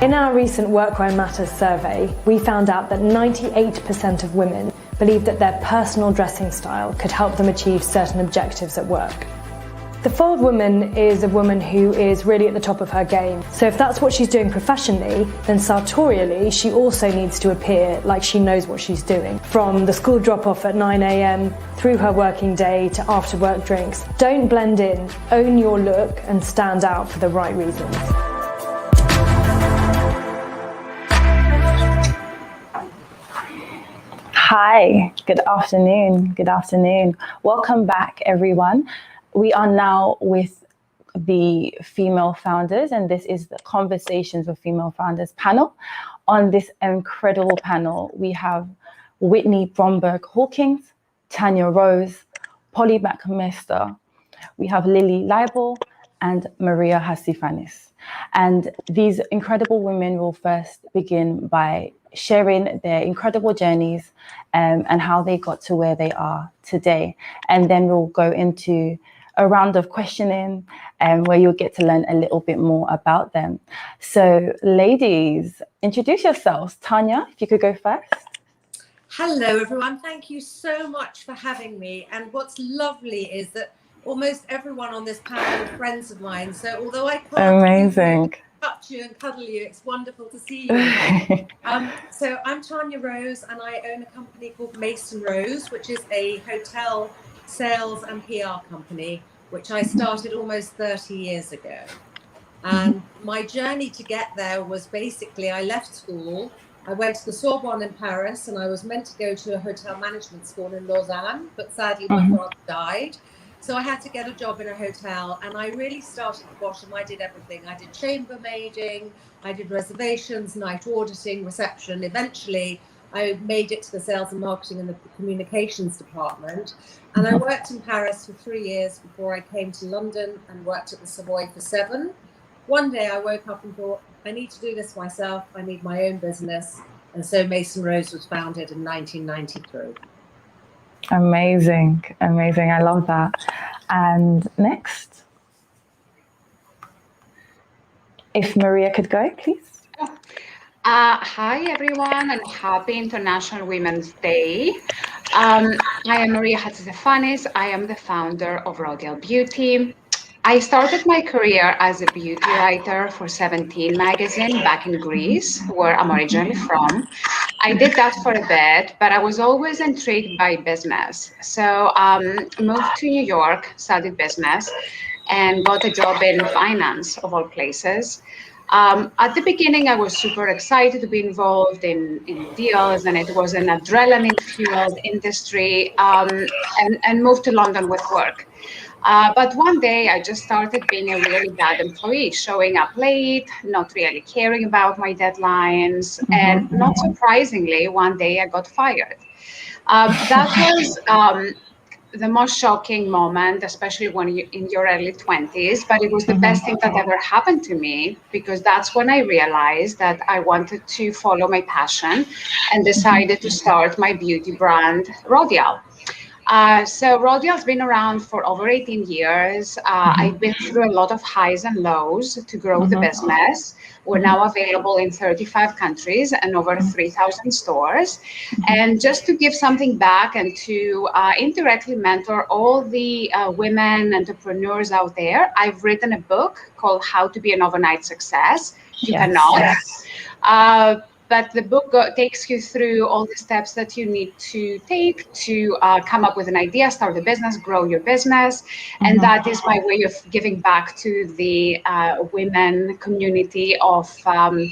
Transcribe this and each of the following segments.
In our recent Workwear Matters survey, we found out that 98% of women believe that their personal dressing style could help them achieve certain objectives at work. The forward woman is a woman who is really at the top of her game. So if that's what she's doing professionally, then sartorially, she also needs to appear like she knows what she's doing. From the school drop-off at 9 a.m, through her working day to after-work drinks. Don't blend in, own your look and stand out for the right reasons. Hi, good afternoon. Good afternoon. Welcome back, everyone. We are now with the female founders, and this is the Conversations with Female Founders panel. On this incredible panel, we have Whitney Bromberg Hawkings, Tanya Rose, Polly McMaster. We have Lily Leibel and Maria Hatzistefanis. And these incredible women will first begin by sharing their incredible journeys and how they got to where they are today. And then we'll go into a round of questioning where you'll get to learn a little bit more about them. So ladies, introduce yourselves. Tanya, if you could go first. Hello, everyone. Thank you so much for having me. And what's lovely is that almost everyone on this panel is friends of mine. So although I can't touch you and cuddle you, it's wonderful to see you. So I'm Tanya Rose, and I own a company called Mason Rose, which is a hotel sales and PR company, which I started almost 30 years ago. And my journey to get there was basically, I left school, I went to the Sorbonne in Paris, and I was meant to go to a hotel management school in Lausanne, but sadly my father died. So I had to get a job in a hotel, and I really started at the bottom. I did everything. I did chambermaiding, I did reservations, night auditing, reception. Eventually, I made it to the sales and marketing and the communications department. And I worked in Paris for 3 years before I came to London and worked at the Savoy for 7. One day I woke up and thought, I need to do this myself. I need my own business. And so Mason Rose was founded in 1993. Amazing, amazing. I love that. And next, if Maria could go, please. Hi, everyone, and happy International Women's Day. I am Maria Hatzistefanis. I am the founder of Rodial Beauty. I started my career as a beauty writer for 17 magazine back in Greece, where I'm originally from. I did that for a bit, but I was always intrigued by business. So moved to New York, studied business, and got a job in finance, of all places. At the beginning, I was super excited to be involved in deals, and it was an adrenaline-fueled industry, and moved to London with work. But one day, I just started being a really bad employee, showing up late, not really caring about my deadlines, and not surprisingly, one day I got fired. That was the most shocking moment, especially when you're in your early 20s, but it was the best thing that ever happened to me, because that's when I realized that I wanted to follow my passion and decided to start my beauty brand, Rodial. So Rodial's been around for over 18 years. I've been through a lot of highs and lows to grow the business. We're now available in 35 countries and over 3,000 stores. And just to give something back and to indirectly mentor all the women entrepreneurs out there, I've written a book called How to Be an Overnight Success. You cannot. But the book takes you through all the steps that you need to take to come up with an idea, start a business, grow your business. And that is my way of giving back to the women community of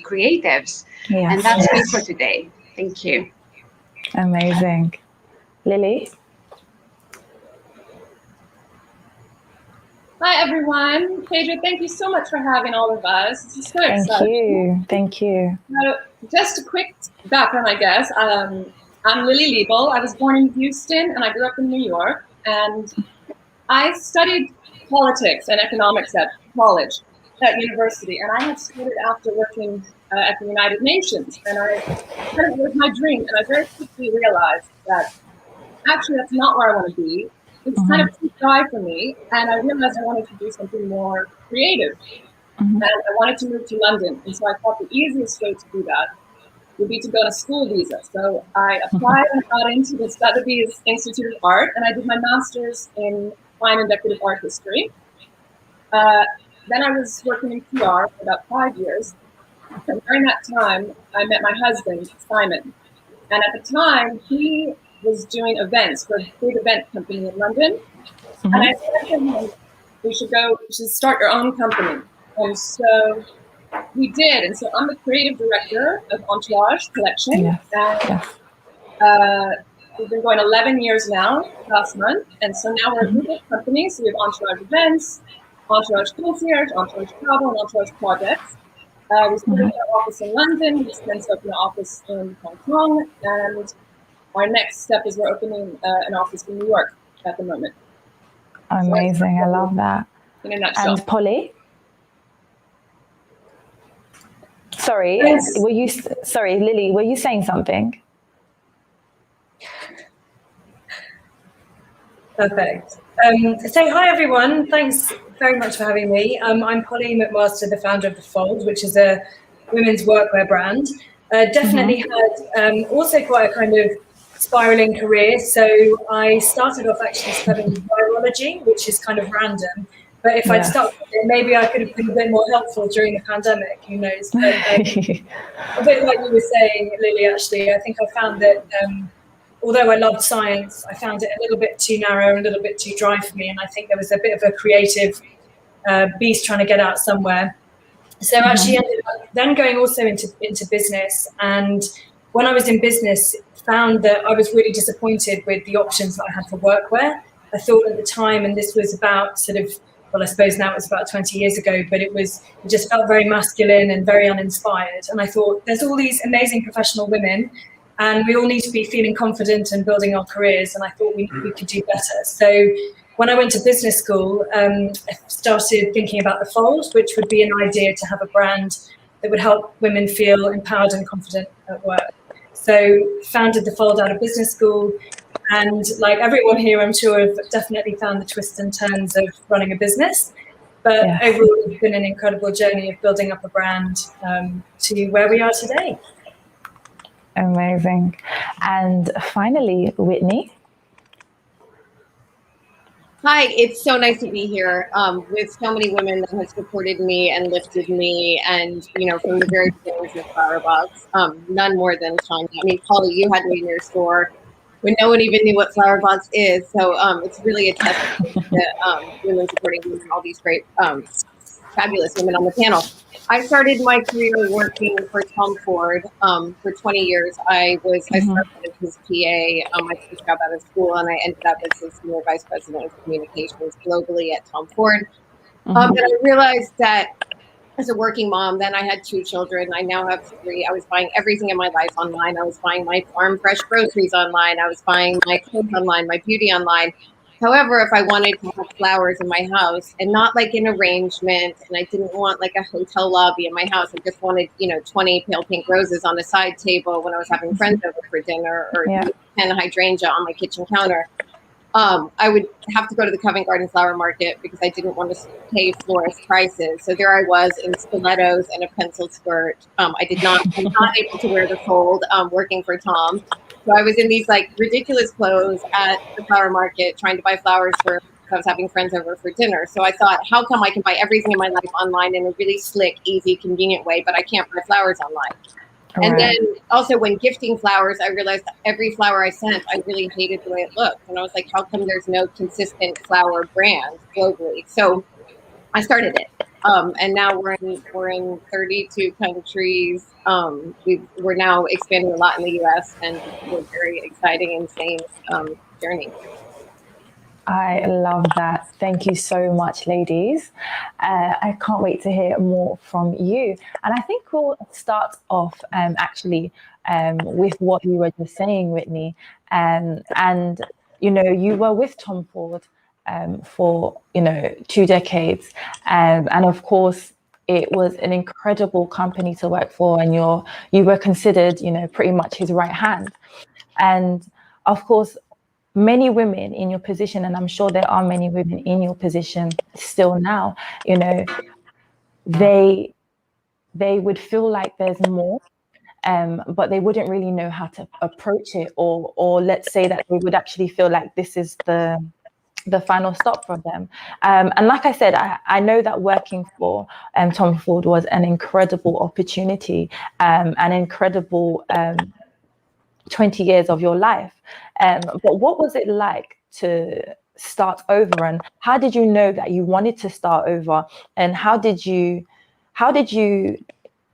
creatives. And that's me for today. Thank you. Amazing. Lily? Hi, everyone. Phadria, thank you so much for having all of us. This is so exciting. Thank you. Just a quick background, I guess. I'm Lily Leibel. I was born in Houston, and I grew up in New York. And I studied politics and economics at college, at university. And I had started after working at the United Nations. And it was my dream. And I very quickly realized that actually that's not where I want to be. It's kind of too dry for me, and I realized I wanted to do something more creative. and I wanted to move to London. And so I thought the easiest way to do that would be to go on a school visa. So I applied and got into the Sotheby's Institute of Art, and I did my master's in fine and decorative art history. Then I was working in PR for about 5 years. And during that time, I met my husband, Simon. And at the time, he was doing events for a big event company in London. And I said to him, you should start your own company. And so we did. And so I'm the creative director of Entourage Collection. And we've been going 11 years now, last month. And so now we're a group of companies. So we have Entourage Events, Entourage Concierge, Entourage Travel, and Entourage Projects. We started our office in London. We then opened an office in Hong Kong. And our next step is we're opening an office in New York at the moment. Amazing. So I love that. In a nutshell. And Polly? Sorry, Lily, were you saying something? Perfect. So hi everyone, thanks very much for having me. I'm Polly McMaster, the founder of The Fold, which is a women's workwear brand. Definitely had also quite a kind of spiraling career. So I started off actually studying virology, which is kind of random. But if I'd stuck with it, maybe I could have been a bit more helpful during the pandemic, who knows. But, a bit like you were saying, Lily, actually, I think I found that although I loved science, I found it a little bit too narrow, a little bit too dry for me. And I think there was a bit of a creative beast trying to get out somewhere. So actually ended up then going also into business. And when I was in business, found that I was really disappointed with the options that I had for workwear. I thought at the time, and this was about sort of, well, I suppose now it's about 20 years ago, but it just felt very masculine and very uninspired. And I thought there's all these amazing professional women and we all need to be feeling confident and building our careers. And I thought we could do better. So when I went to business school, I started thinking about The Fold, which would be an idea to have a brand that would help women feel empowered and confident at work. So founded The Fold out of business school. And like everyone here, I'm sure have definitely found the twists and turns of running a business. But overall, it's been an incredible journey of building up a brand to where we are today. Amazing. And finally, Whitney. Hi, it's so nice to be here with so many women that have supported me and lifted me, and from the very beginnings of FLOWERBX, none more than Tanya. I mean, Polly, you had me in your store when no one even knew what FLOWERBX is, so it's really a testament to women supporting women and all these great, fabulous women on the panel. I started my career working for Tom Ford for 20 years. I started as his PA, my first job out of school, and I ended up as his senior vice president of communications globally at Tom Ford. And I realized that as a working mom, then I had 2 children. I now have 3. I was buying everything in my life online. I was buying my farm fresh groceries online. I was buying my clothes online, my beauty online. However, if I wanted to have flowers in my house and not like an arrangement, and I didn't want like a hotel lobby in my house, I just wanted, 20 pale pink roses on a side table when I was having friends over for dinner, or 10 hydrangea on my kitchen counter. I would have to go to the Covent Garden Flower Market because I didn't want to pay florist prices. So there I was in stilettos and a pencil skirt. I'm not able to wear the Fold working for Tom. So I was in these like ridiculous clothes at the flower market trying to buy flowers because I was having friends over for dinner. So I thought, how come I can buy everything in my life online in a really slick, easy, convenient way, but I can't buy flowers online? And then also when gifting flowers, I realized that every flower I sent, I really hated the way it looked. And I was like, how come there's no consistent flower brand globally? So I started it. And now we're in 32 countries. We're now expanding a lot in the US, and we're very exciting, insane journey. I love that. Thank you so much, ladies. I can't wait to hear more from you. And I think we'll start off with what you were just saying, Whitney. And you were with Tom Ford for 2 decades, and of course it was an incredible company to work for, and you were considered pretty much his right hand. And of course many women in your position, and I'm sure there are many women in your position still now, they would feel like there's more, but they wouldn't really know how to approach it, or let's say that they would actually feel like this is the final stop for them. And like I said, I know that working for Tom Ford was an incredible opportunity, an incredible 20 years of your life. But what was it like to start over, and how did you know that you wanted to start over, and how did you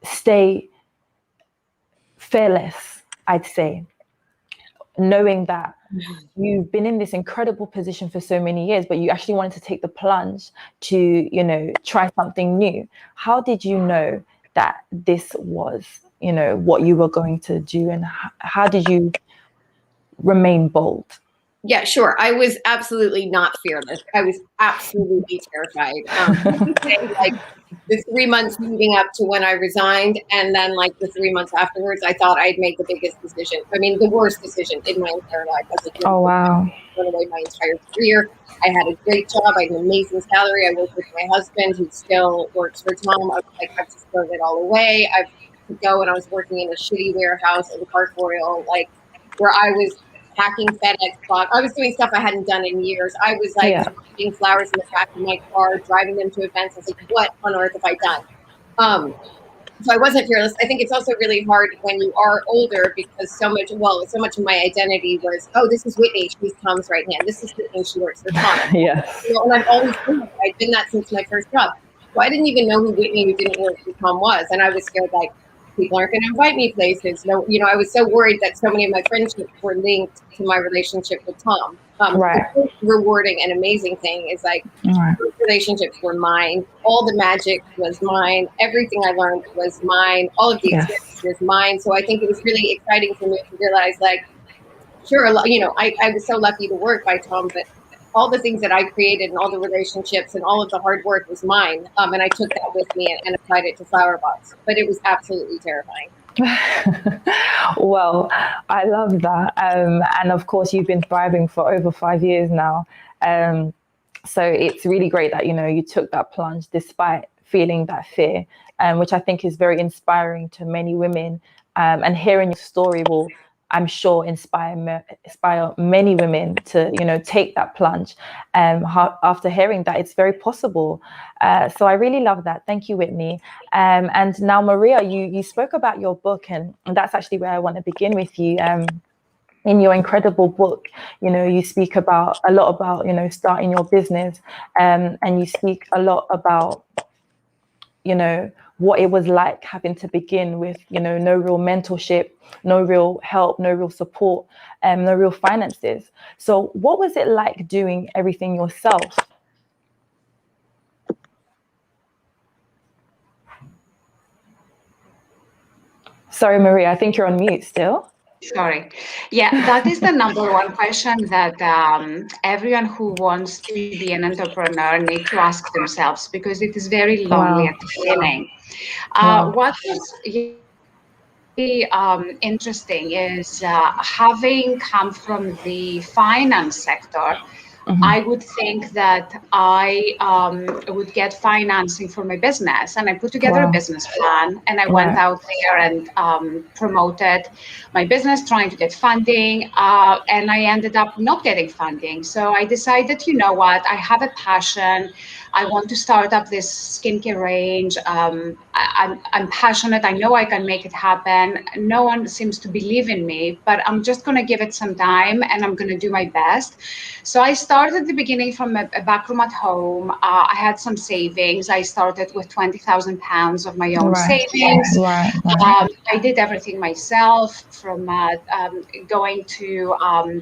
stay fearless, I'd say, knowing that you've been in this incredible position for so many years, but you actually wanted to take the plunge to, try something new? How did you know that this was, what you were going to do, and how did you remain bold? Yeah, sure. I was absolutely not fearless. I was absolutely terrified. Like the 3 months leading up to when I resigned, and then like the 3 months afterwards, I thought I'd made the biggest decision. I mean, the worst decision in my entire life. I was like, oh wow, went away my entire career. I had a great job. I had an amazing salary. I worked with my husband, who still works for Tom. I was like, I've just thrown it all away. I've to go, and I was working in a shitty warehouse in Royal, like where I was packing FedEx box. I was doing stuff I hadn't done in years. I was like putting flowers in the back of my car, driving them to events. I was like, what on earth have I done? So I wasn't fearless. I think it's also really hard when you are older, because so much of my identity was, oh, this is Whitney, she's Tom's right hand. This is Whitney, she works for Tom. And I've always been that. I've been that since my first job. So I didn't even know who Whitney, who didn't work for Tom, was. And I was scared, like, people aren't going to invite me places. No, I was so worried that so many of my friendships were linked to my relationship with Tom. The most rewarding and amazing thing is like relationships were mine. All the magic was mine. Everything I learned was mine. All of the experience was mine. So I think it was really exciting for me to realize, like, sure, I was so lucky to work by Tom, but all the things that I created and all the relationships and all of the hard work was mine. And I took that with me and applied it to FLOWERBX. But it was absolutely terrifying. Well, I love that. And of course, you've been thriving for over 5 years now. So it's really great that, you took that plunge despite feeling that fear, which I think is very inspiring to many women. And hearing your story will, I'm sure, inspire many women to, take that plunge after hearing that it's very possible. So I really love that. Thank you, Whitney. And now, Maria, you spoke about your book, and that's actually where I want to begin with you. In your incredible book, you speak a lot about, starting your business, and you speak a lot about, what it was like having to begin with, no real mentorship, no real help, no real support, no real finances. So what was it like doing everything yourself? Sorry, Maria, I think you're on mute still. Sorry. Yeah, that is the number one question that everyone who wants to be an entrepreneur needs to ask themselves, because it is very lonely at the beginning. What was interesting is having come from the finance sector, I would think that I would get financing for my business, and I put together a business plan, and I went out there and promoted my business, trying to get funding, and I ended up not getting funding. So I decided, you know what, I have a passion. I want to start up this skincare range. I'm passionate. I know I can make it happen. No one seems to believe in me, but I'm just going to give it some time, and I'm going to do my best. So I started at the beginning from a back room at home. I had some savings. I started with 20,000 pounds of my own savings. I did everything myself, from going to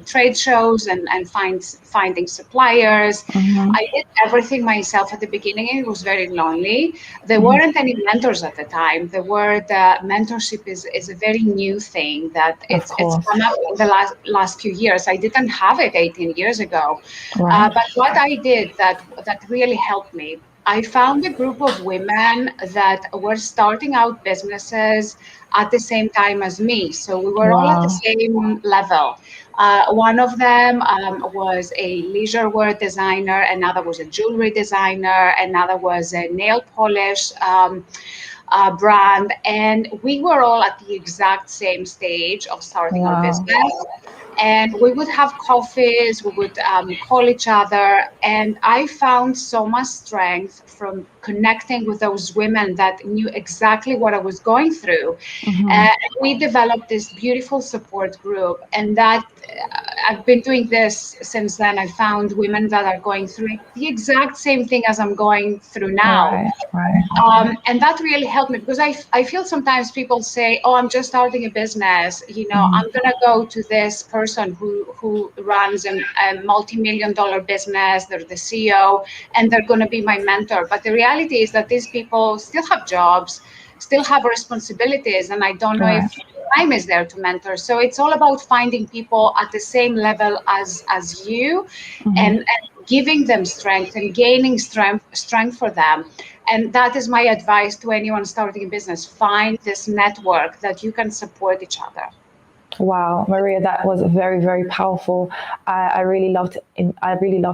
trade shows and finding suppliers. I did everything myself at the beginning. It was very lonely. There weren't any mentors at the time. Mentorship is a very new thing that it's come up in the last few years. I didn't have it 18 years ago. But what I did that really helped me I found a group of women that were starting out businesses at the same time as me. So we were all at the same level. One of them was a leisure wear designer, another was a jewelry designer, another was a nail polish brand. And we were all at the exact same stage of starting our business. And we would have coffees, we would call each other. And I found so much strength from connecting with those women that knew exactly what I was going through. We developed this beautiful support group. And that I've been doing this since then. I found women that are going through the exact same thing as I'm going through now. And that really helped me, because I feel sometimes people say, oh, I'm just starting a business. You know, I'm going to go to this person who runs a multi-million-dollar business. They're the CEO, and they're going to be my mentor. But the reality is that these people still have jobs, still have responsibilities, and I don't know if time is there to mentor. So it's all about finding people at the same level as you, and giving them strength and gaining strength for them. And that is my advice to anyone starting a business. Find this network that you can support each other. Wow, Maria, that was very, very powerful. I really loved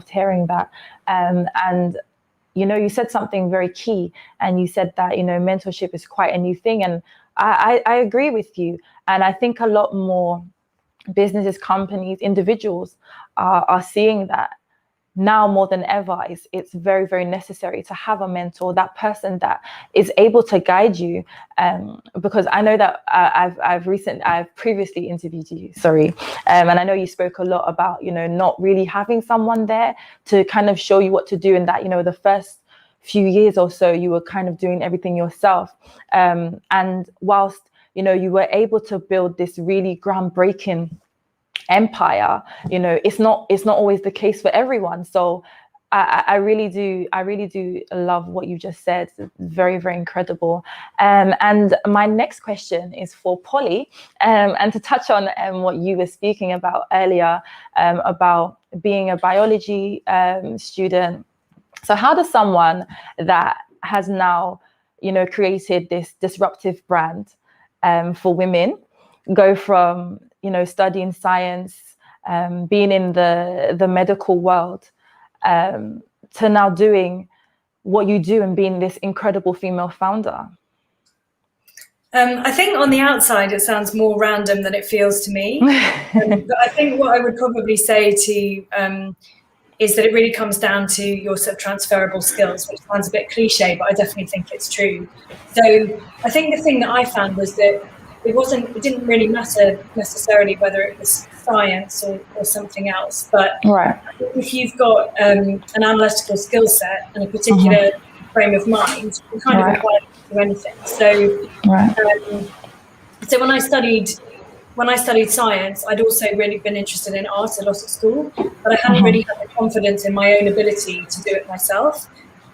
hearing that. And you know, you said something very key, and you said that, you know, mentorship is quite a new thing, and I agree with you. And I think a lot more businesses, companies, individuals are seeing that now more than ever. It's very, very necessary to have a mentor, that person that is able to guide you. Because I know that I've previously interviewed you, and I know you spoke a lot about, you know, not really having someone there to kind of show you what to do, and that, you know, the first few years or so you were kind of doing everything yourself. And whilst, you know, you were able to build this really groundbreaking empire, you know, it's not always the case for everyone. So I really do love what you just said. It's very, very incredible. And my next question is for Polly, and to touch on what you were speaking about earlier, about being a biology student. So how does someone that has now, you know, created this disruptive brand for women go from, you know, studying science, being in the medical world, to now doing what you do and being this incredible female founder? I think on the outside it sounds more random than it feels to me. But I think what I would probably say to is that it really comes down to your sort of transferable skills, which sounds a bit cliche, but I definitely think it's true. So I think the thing that I found was that it didn't really matter necessarily whether it was science or something else, but if you've got an analytical skill set and a particular frame of mind, you kind of apply it to anything. So so when I studied science, I'd also really been interested in art a lot at school, but I hadn't really had the confidence in my own ability to do it myself.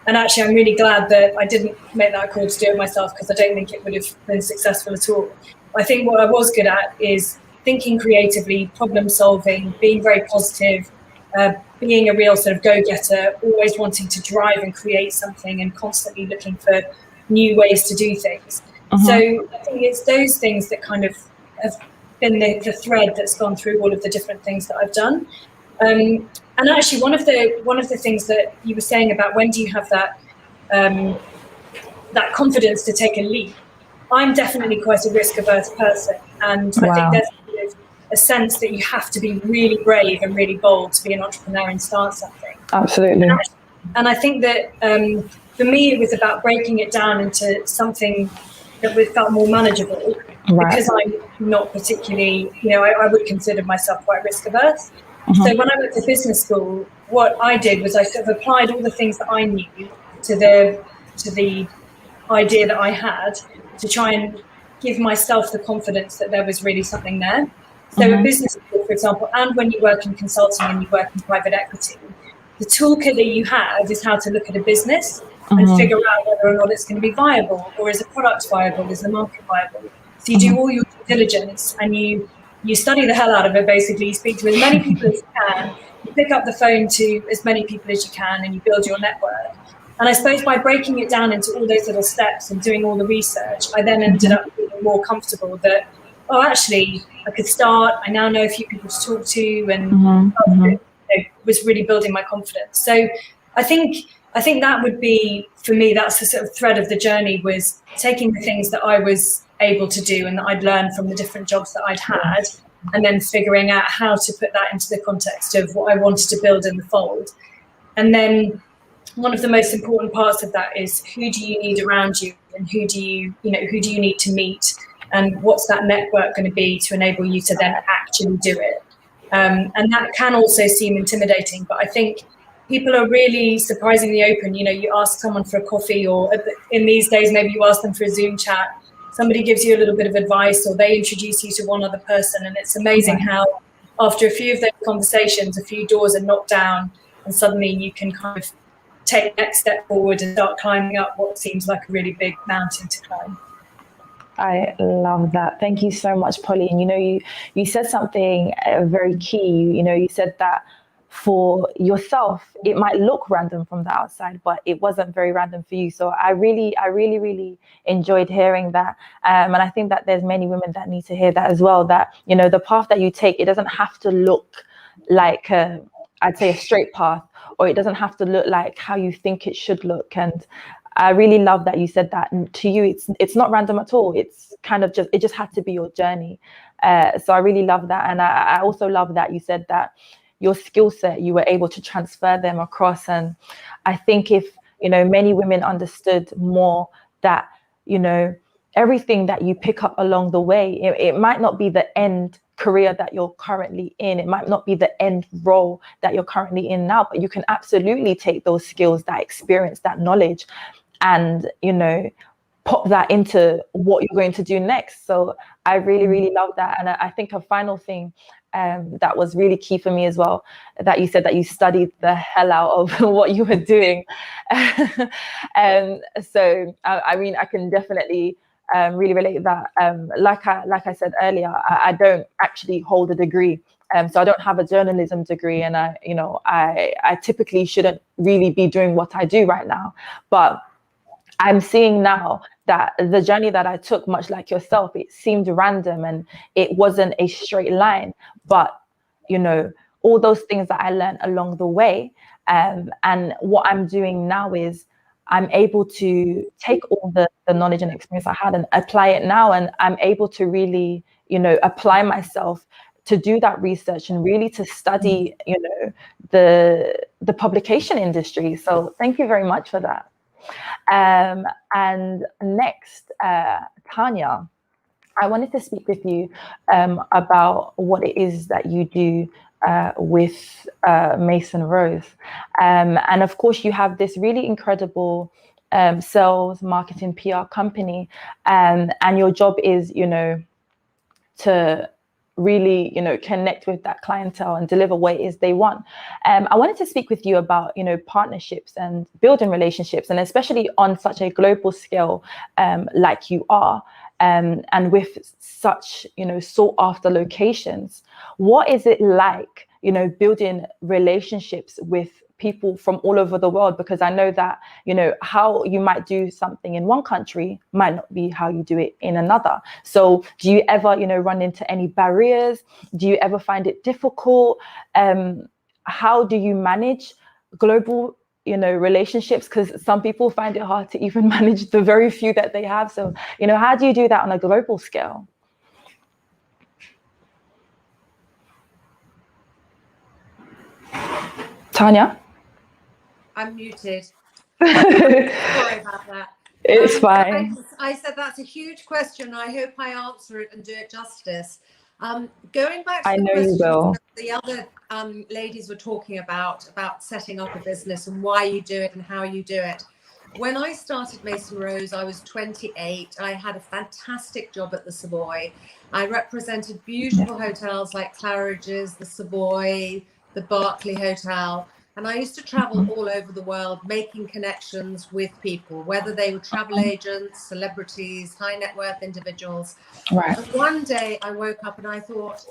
And actually, I'm really glad that I didn't make that call to do it myself, because I don't think it would have been successful at all. I think what I was good at is thinking creatively, problem solving, being very positive, being a real sort of go-getter, always wanting to drive and create something and constantly looking for new ways to do things. So I think it's those things that kind of have been the thread that's gone through all of the different things that I've done. And actually, one of the things that you were saying about when do you have that that confidence to take a leap, I'm definitely quite a risk-averse person, and I think there's a sense that you have to be really brave and really bold to be an entrepreneur and start something. Absolutely. And I think that for me, it was about breaking it down into something that felt more manageable, because I'm not particularly, you know, I would consider myself quite risk-averse. So when I went to business school, what I did was I sort of applied all the things that I knew to the idea that I had, to try and give myself the confidence that there was really something there. So at business school, for example, and when you work in consulting and you work in private equity, the toolkit that you have is how to look at a business and figure out whether or not it's going to be viable, or is a product viable, is the market viable. So you do all your due diligence, and you study the hell out of it, basically. You speak to as many people as you can, you pick up the phone to as many people as you can, and you build your network. And I suppose by breaking it down into all those little steps and doing all the research, I then ended up feeling more comfortable that, oh, actually, I could start. I now know a few people to talk to, and it was really building my confidence. So I think that would be, for me, that's the sort of thread of the journey, was taking the things that I was able to do and that I'd learned from the different jobs that I'd had, and then figuring out how to put that into the context of what I wanted to build in the fold. And then one of the most important parts of that is, who do you need around you, and who do you need to meet, and what's that network going to be to enable you to then actually do it. And that can also seem intimidating, but I think people are really surprisingly open. You ask someone for a coffee, or in these days, maybe you ask them for a Zoom chat. Somebody gives you a little bit of advice, or they introduce you to one other person. And it's amazing how after a few of those conversations, a few doors are knocked down, and suddenly you can kind of take the next step forward and start climbing up what seems like a really big mountain to climb. I love that. Thank you so much, Polly. And you said something very key. You said that for yourself, it might look random from the outside, but it wasn't very random for you. So I really enjoyed hearing that. And I think that there's many women that need to hear that as well, that, the path that you take, it doesn't have to look like, I'd say, a straight path, or it doesn't have to look like how you think it should look. And I really love that you said that. And to you, it's not random at all. It's kind of it just had to be your journey. So I really love that. And I also love that you said that your skill set, you were able to transfer them across. And I think if, many women understood more that, everything that you pick up along the way, it might not be the end career that you're currently in. It might not be the end role that you're currently in now, but you can absolutely take those skills, that experience, that knowledge, and, pop that into what you're going to do next. So I really love that. And I think a final thing that was really key for me as well, that you said that you studied the hell out of what you were doing. So I can definitely really relate that. Like I said earlier, I don't actually hold a degree. So I don't have a journalism degree, and I typically shouldn't really be doing what I do right now. But I'm seeing now that the journey that I took, much like yourself, it seemed random and it wasn't a straight line. But, all those things that I learned along the way, and what I'm doing now is I'm able to take all the knowledge and experience I had and apply it now. And I'm able to really, apply myself to do that research and really to study, the publication industry. So thank you very much for that. And next, Tanya, I wanted to speak with you about what it is that you do with Mason Rose. And of course, you have this really incredible sales, marketing, PR company, and your job is, to really, connect with that clientele and deliver what it is they want. I wanted to speak with you about, partnerships and building relationships, and especially on such a global scale like you are, and with such, sought after locations. What is it like, building relationships with people from all over the world? Because I know that, how you might do something in one country might not be how you do it in another. So do you ever, run into any barriers? Do you ever find it difficult? How do you manage global, relationships? Because some people find it hard to even manage the very few that they have. So, how do you do that on a global scale? Tanya? I'm muted. Sorry about that. It's fine. I said that's a huge question. I hope I answer it and do it justice. Going back to the question that the other ladies were talking about setting up a business and why you do it and how you do it. When I started Mason Rose, I was 28. I had a fantastic job at the Savoy. I represented beautiful hotels like Claridge's, the Savoy, the Berkeley Hotel. And I used to travel all over the world, making connections with people, whether they were travel agents, celebrities, high net worth individuals. Right. And one day I woke up and I thought,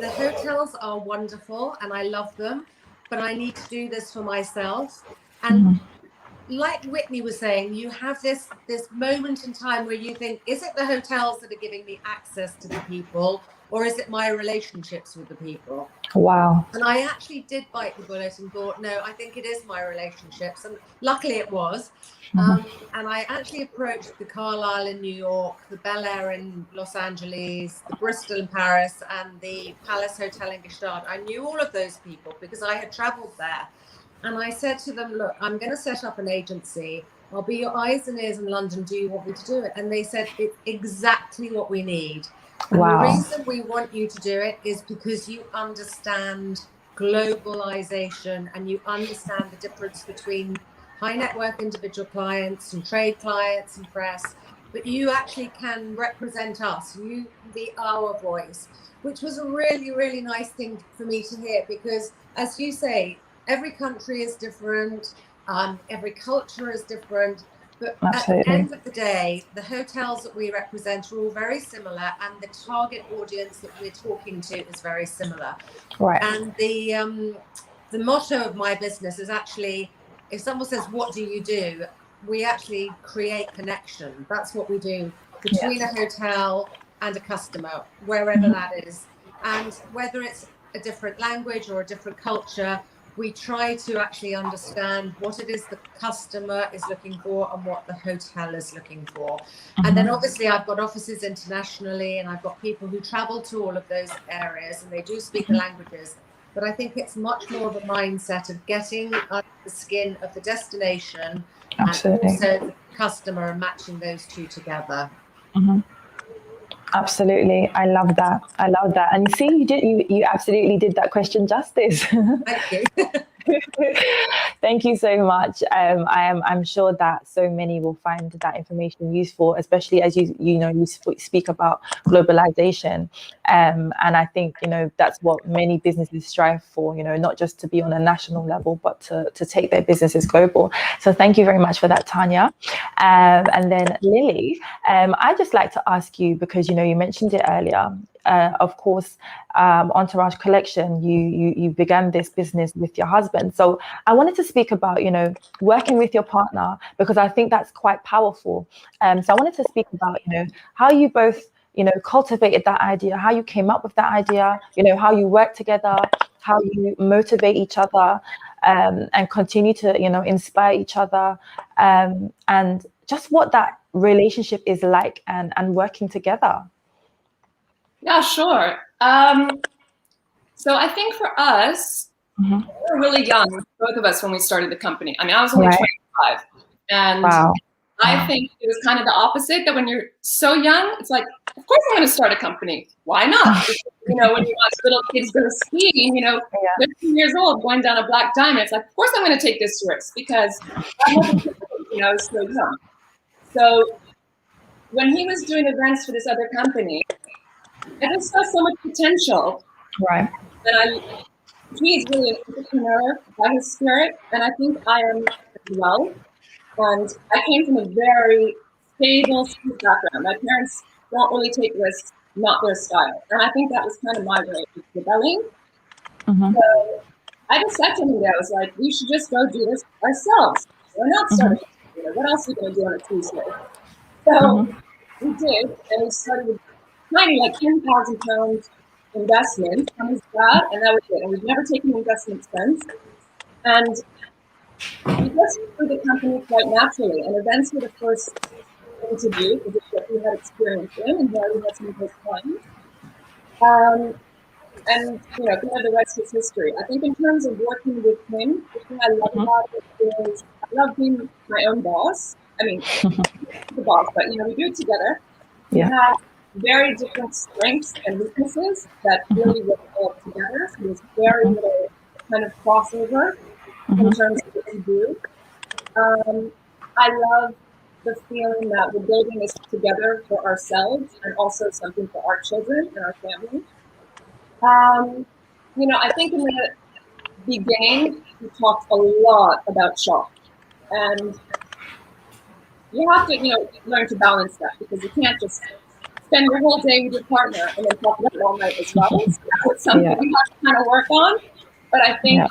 the hotels are wonderful and I love them, but I need to do this for myself. And like Whitney was saying, you have this moment in time where you think, is it the hotels that are giving me access to the people, or is it my relationships with the people? Wow. And I actually did bite the bullet and thought, no, I think it is my relationships. And luckily it was. And I actually approached the Carlisle in New York, the Bel Air in Los Angeles, the Bristol in Paris, and the Palace Hotel in Gestalt. I knew all of those people because I had traveled there. And I said to them, look, I'm going to set up an agency. I'll be your eyes and ears in London. Do you want me to do it? And they said, it's exactly what we need. And the reason we want you to do it is because you understand globalization and you understand the difference between high net worth individual clients and trade clients and press, but you actually can represent us. You can be our voice, which was a really, really nice thing for me to hear, because as you say, every country is different, every culture is different, but Absolutely. At the end of the day, the hotels that we represent are all very similar, and the target audience that we're talking to is very similar. Right. And the motto of my business is actually, if someone says, what do you do? We actually create connection. That's what we do between a hotel and a customer, wherever that is. And whether it's a different language or a different culture, we try to actually understand what it is the customer is looking for and what the hotel is looking for. And then obviously I've got offices internationally, and I've got people who travel to all of those areas, and they do speak the languages. But I think it's much more of a mindset of getting under the skin of the destination Absolutely. and also the customer, and matching those two together. Absolutely. I love that. I love that. And you see, you absolutely did that question justice. Thank you. Thank you so much. I'm sure that so many will find that information useful, especially as you speak about globalization. And I think, that's what many businesses strive for, not just to be on a national level, but to take their businesses global. So thank you very much for that, Tanya. And then Lily, I'd just like to ask you, because, you mentioned it earlier, of course, Entourage Collection, you began this business with your husband. So I wanted to speak about, working with your partner, because I think that's quite powerful. So I wanted to speak about, how you both, cultivated that idea, how you came up with that idea, how you work together, how you motivate each other, and continue to, inspire each other, and just what that relationship is like and working together. Yeah, sure. So I think for us, we were really young, both of us, when we started the company. I mean, I was only 25. And I think it was kind of the opposite, that when you're so young, it's like, of course I'm going to start a company. Why not? Because, when you watch little kids go skiing, 15 years old, going down a black diamond, it's like, of course I'm going to take this risk, because I wasn't, so young. So when he was doing events for this other company, I just saw so much potential. Right. And he is really an entrepreneur by his spirit, and I think I am as well. And I came from a very stable background. My parents don't really take risks, not their style. And I think that was kind of my way of rebelling. So I just said to him that I was like, we should just go do this ourselves. We're not starting. What else are we going to do on a Tuesday? So we did, and we started with tiny, like £10,000 investment from his dad, and that was it. And we've never taken investment since. And we just grew the company quite naturally. And events were the first thing to do, because it's what we had experience in, and where we had some of those clients. And the rest is history. I think in terms of working with him, the thing I love about it is I love being my own boss. I mean, the boss, but we do it together. We have very different strengths and weaknesses that really work all together. So there's very little kind of crossover in terms of what we do. I love the feeling that we're building this together for ourselves, and also something for our children and our family. I think in the beginning, we talked a lot about shock, and you have to, learn to balance that, because you can't just spend your whole day with your partner and then talk about it all night as well. So it's something we have to kind of work on. But I think,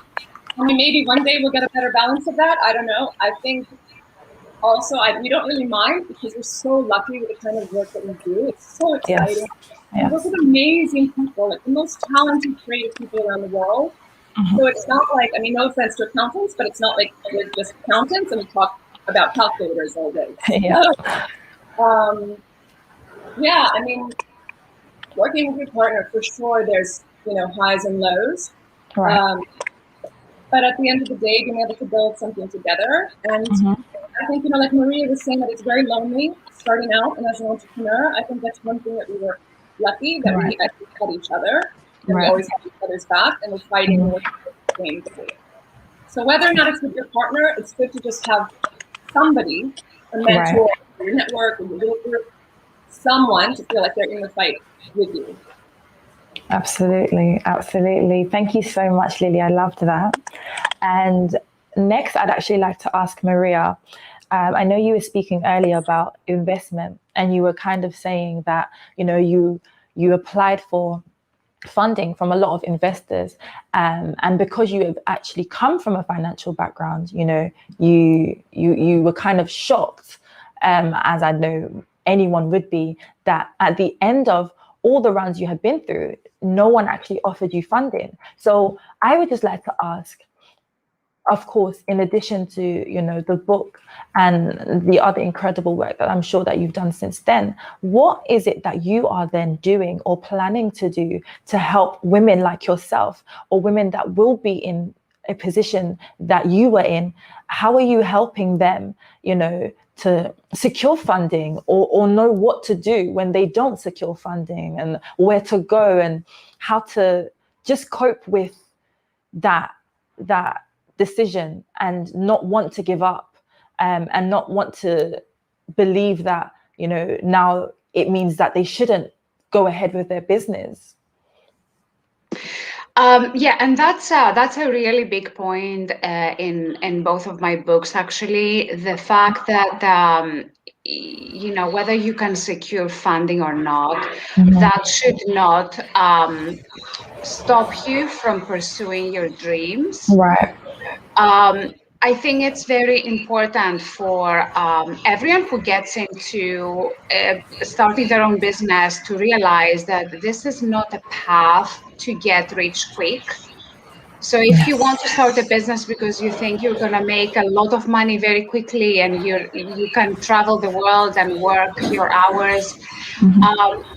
maybe one day we'll get a better balance of that. I don't know. I think also, we don't really mind because we're so lucky with the kind of work that we do. It's so exciting. Yes. We work with amazing people, like the most talented, creative people around the world. So it's not like, I mean, no offense to accountants, but it's not like we're just accountants and we talk about calculators all day. Yeah, I mean, working with your partner, for sure, there's, highs and lows. Right. But at the end of the day, being able to build something together. And I think, like Maria was saying, that it's very lonely starting out and as an entrepreneur. I think that's one thing that we were lucky, that we actually had each other. And we always have each other's back, and we're fighting with the same goal. So whether or not it's with your partner, it's good to just have somebody, a mentor, or your network, or your little group, someone to feel like they're in the fight with you. Absolutely. Thank you so much, Lily. I loved that. And next, I'd actually like to ask Maria. I know you were speaking earlier about investment, and you were kind of saying that, you applied for funding from a lot of investors, and because you have actually come from a financial background, you were kind of shocked, as I know anyone would be, that at the end of all the rounds you had been through, no one actually offered you funding. So I would just like to ask, of course, in addition to, the book and the other incredible work that I'm sure that you've done since then, what is it that you are then doing or planning to do to help women like yourself, or women that will be in a position that you were in? How are you helping them, to secure funding, or know what to do when they don't secure funding, and where to go, and how to just cope with that decision, and not want to give up, and not want to believe that, now it means that they shouldn't go ahead with their business? Yeah, and that's a really big point in both of my books, actually. The fact that whether you can secure funding or not, that should not stop you from pursuing your dreams. Right. I think it's very important for everyone who gets into starting their own business to realize that this is not a path to get rich quick. So if you want to start a business because you think you're going to make a lot of money very quickly, and you can travel the world and work your hours,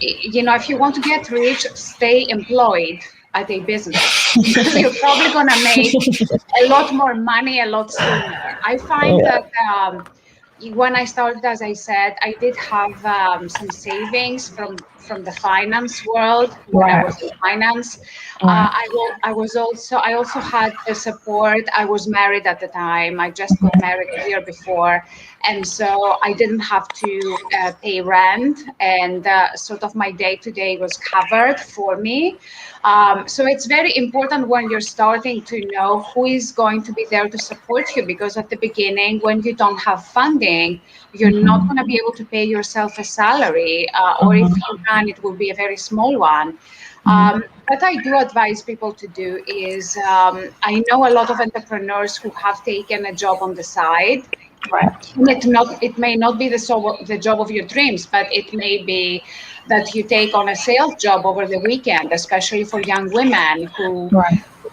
if you want to get rich, stay employed at a business, because you're probably going to make a lot more money a lot sooner. I find that when I started, as I said, I did have some savings from the finance world when I was in finance. I also had the support. I was married at the time. I just got married a year before, and so I didn't have to pay rent, and sort of my day-to-day was covered for me. So it's very important when you're starting to know who is going to be there to support you, because at the beginning, when you don't have funding, you're not going to be able to pay yourself a salary, or if you can, it will be a very small one. What I do advise people to do is, I know a lot of entrepreneurs who have taken a job on the side. And it may not be the job of your dreams, but it may be that you take on a sales job over the weekend, especially for young women who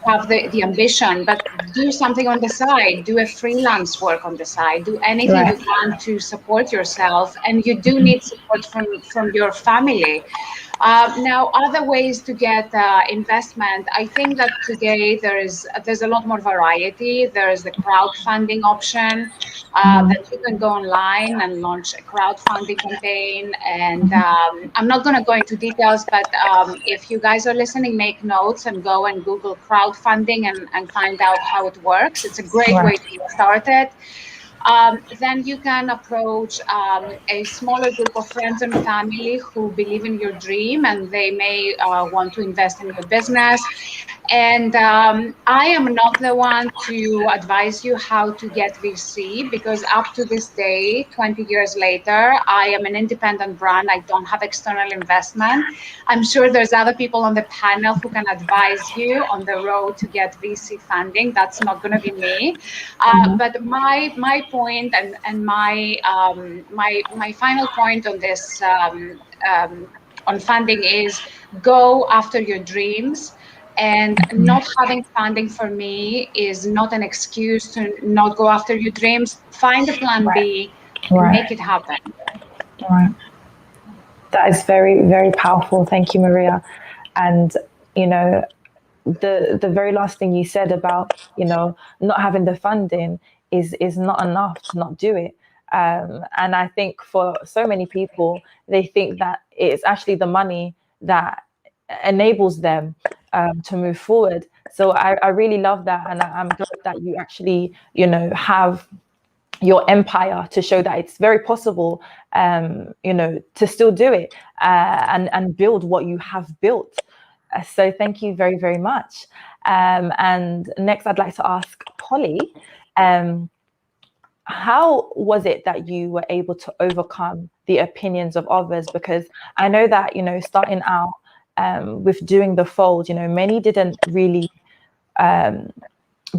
have the ambition, but do something on the side, do a freelance work on the side, do anything you can to support yourself. And you do need support from your family. Now, other ways to get investment, I think that today there's a lot more variety. There is the crowdfunding option, that you can go online and launch a crowdfunding campaign. And I'm not going to go into details, but if you guys are listening, make notes and go and Google crowdfunding and find out how it works. It's a great way to get started. Then you can approach a smaller group of friends and family who believe in your dream, and they may want to invest in your business. And I am not the one to advise you how to get VC, because up to this day, 20 years later, I am an independent brand. I don't have external investment. I'm sure there's other people on the panel who can advise you on the road to get VC funding. That's not going to be me. But my point and my final point on this on funding is go after your dreams. And not having funding for me is not an excuse to not go after your dreams. Find a plan B and make it happen. Right. That is very, very powerful. Thank you, Maria. And, you know, the very last thing you said about, you know, not having the funding is not enough to not do it. And I think for so many people, they think that it's actually the money that enables them to move forward. So I really love that. And I'm glad that you actually, you know, have your empire to show that it's very possible, you know, to still do it and build what you have built. So thank you very, very much. And next, I'd like to ask Polly, how was it that you were able to overcome the opinions of others? Because I know that, you know, starting out with doing the fold, you know, many didn't really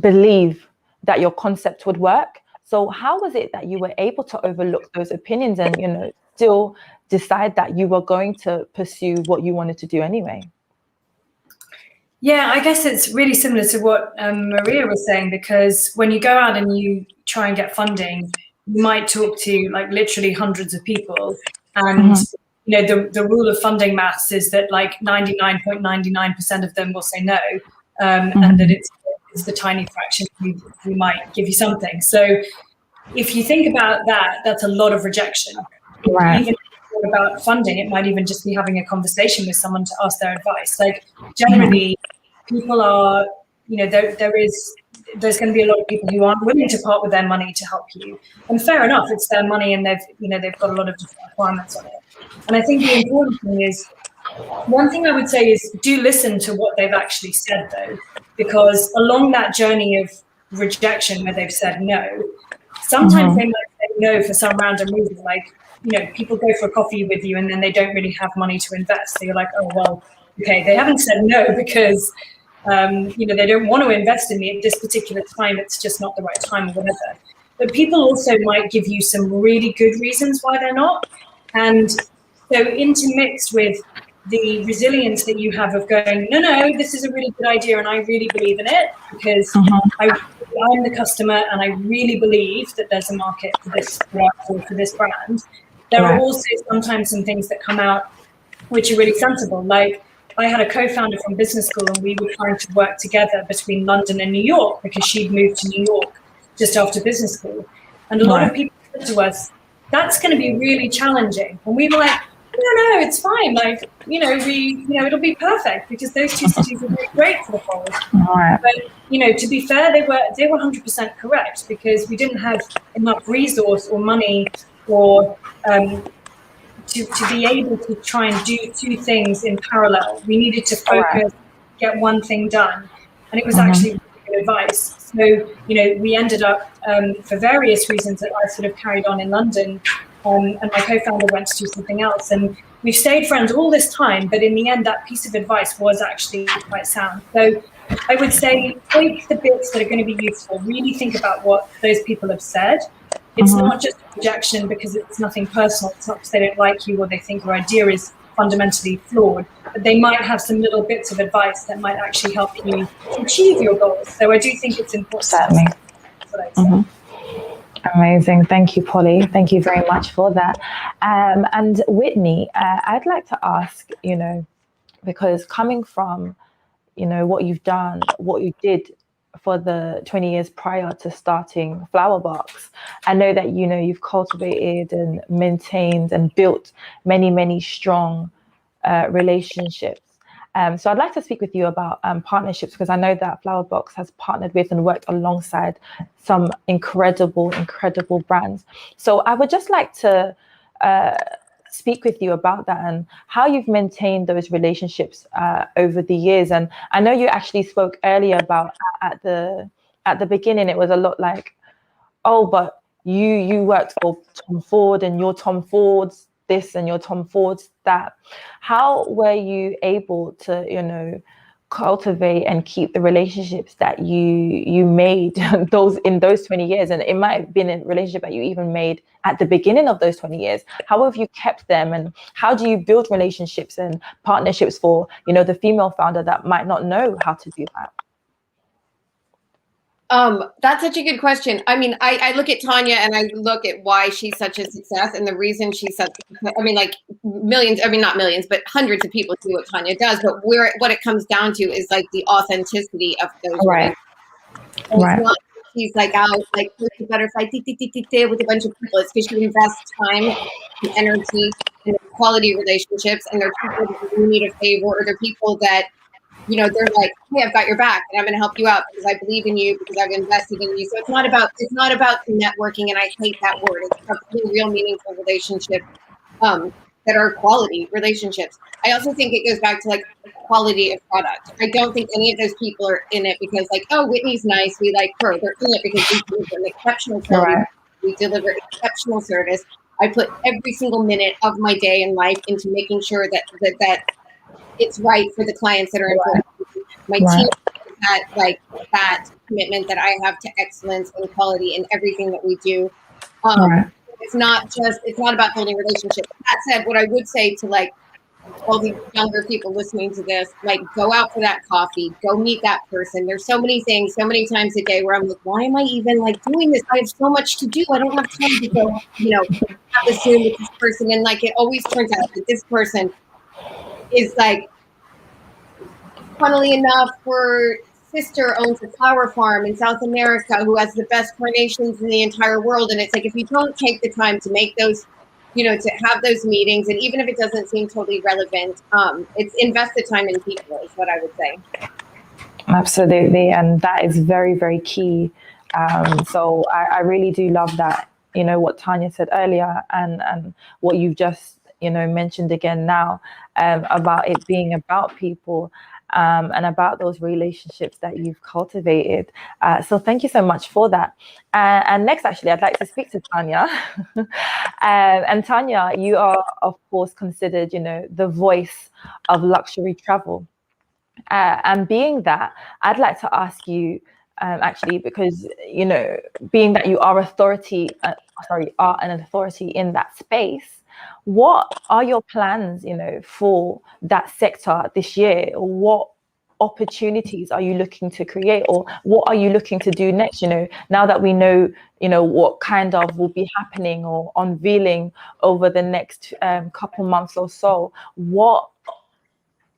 believe that your concept would work. So how was it that you were able to overlook those opinions and, you know, still decide that you were going to pursue what you wanted to do anyway? Yeah, I guess it's really similar to what Maria was saying, because when you go out and you try and get funding, you might talk to like literally hundreds of people. And, you know, the rule of funding maths is that like 99.99% of them will say no, and that it's the tiny fraction who might give you something. So if you think about that, that's a lot of rejection. Right. Even about funding, it might even just be having a conversation with someone to ask their advice. Like generally, people are, you know, there's going to be a lot of people who aren't willing to part with their money to help you. And fair enough, it's their money and they've got a lot of different requirements on it. And I think the important thing is, one thing I would say is do listen to what they've actually said though, because along that journey of rejection where they've said no, sometimes they might say no for some random reason, like, you know, people go for a coffee with you and then they don't really have money to invest. So you're like, oh, well, okay, they haven't said no because, you know, they don't want to invest in me at this particular time. It's just not the right time or whatever. But people also might give you some really good reasons why they're not. And so intermixed with the resilience that you have of going, no, this is a really good idea and I really believe in it because I'm the customer and I really believe that there's a market for this product or for this brand. There are also sometimes some things that come out which are really sensible. Like I had a co-founder from business school and we were trying to work together between London and New York because she'd moved to New York just after business school. And a lot of people said to us, that's going to be really challenging. And we were like, no, it's fine. Like, it'll be perfect because those two cities are really great for the fold. But, to be fair, they were 100% correct because we didn't have enough resource or money or to be able to try and do two things in parallel. We needed to focus, get one thing done. And it was actually really good advice. So, we ended up, for various reasons that I sort of carried on in London, and my co-founder went to do something else. And we've stayed friends all this time, but in the end, that piece of advice was actually quite sound. So I would say take the bits that are going to be useful, really think about what those people have said. It's not just rejection because it's nothing personal. It's not because they don't like you or they think your idea is fundamentally flawed, but they might have some little bits of advice that might actually help you achieve your goals. So I do think it's important. Certainly. That's what I'd say. Amazing. Thank you, Polly. Thank you very much for that. And Whitney, I'd like to ask, because coming from, what you've done, what you did for the 20 years prior to starting FLOWERBX, I know that, you've cultivated and maintained and built many, many strong relationships. So I'd like to speak with you about partnerships, because I know that FLOWERBX has partnered with and worked alongside some incredible brands. So I would just like to speak with you about that and how you've maintained those relationships over the years. And I know you actually spoke earlier about at the beginning, it was a lot like, oh, but you worked for Tom Ford and you're Tom Ford's this and you're Tom Ford's that. How were you able to, you know, cultivate and keep the relationships that you made those 20 years? And it might have been a relationship that you even made at the beginning of those 20 years. How have you kept them, and how do you build relationships and partnerships for, you know, the female founder that might not know how to do that? That's such a good question. I mean, I look at Tanya and I look at why she's such a success, and the reason she's such, I mean, like millions, I mean, not millions, but hundreds of people do what Tanya does, but what it comes down to is like the authenticity of those. Right. It's not, she's like out, like push the butterfly with a bunch of people. It's because she invests time and energy in quality relationships, and they're people that you need a favor, or they're people that, you know, they're like, hey, I've got your back and I'm going to help you out because I believe in you, because I've invested in you. So it's not about networking, and I hate that word. It's about real meaningful relationships that are quality relationships. I also think it goes back to like quality of product. I don't think any of those people are in it because like, oh, Whitney's nice, we like her. They're in it because we deliver an exceptional service. Right. We deliver exceptional service. I put every single minute of my day and life into making sure that it's right for the clients that are important. My team has that commitment that I have to excellence and quality in everything that we do. It's not about building relationships. That said, what I would say to like all the younger people listening to this, like go out for that coffee, go meet that person. There's so many things, so many times a day where I'm like, why am I even like doing this? I have so much to do. I don't have time to go, you know, have a Zoom with this person. And like, it always turns out that this person is like, funnily enough, her sister owns a flower farm in South America who has the best carnations in the entire world. And it's like, if you don't take the time to make those, you know, to have those meetings, and even if it doesn't seem totally relevant, it's invest the time in people is what I would say. Absolutely. And that is very, very key. So I really do love that, you know, what Tanya said earlier and what you've just, you know, mentioned again now, about it being about people, and about those relationships that you've cultivated. So thank you so much for that. And next, actually, I'd like to speak to Tanya. And Tanya, you are, of course, considered, you know, the voice of luxury travel. And being that, I'd like to ask you, actually, because, you know, being that you are are an authority in that space, what are your plans, you know, for that sector this year? Or what opportunities are you looking to create, or what are you looking to do next? You know, now that we know, you know, what kind of will be happening or unveiling over the next couple months or so, what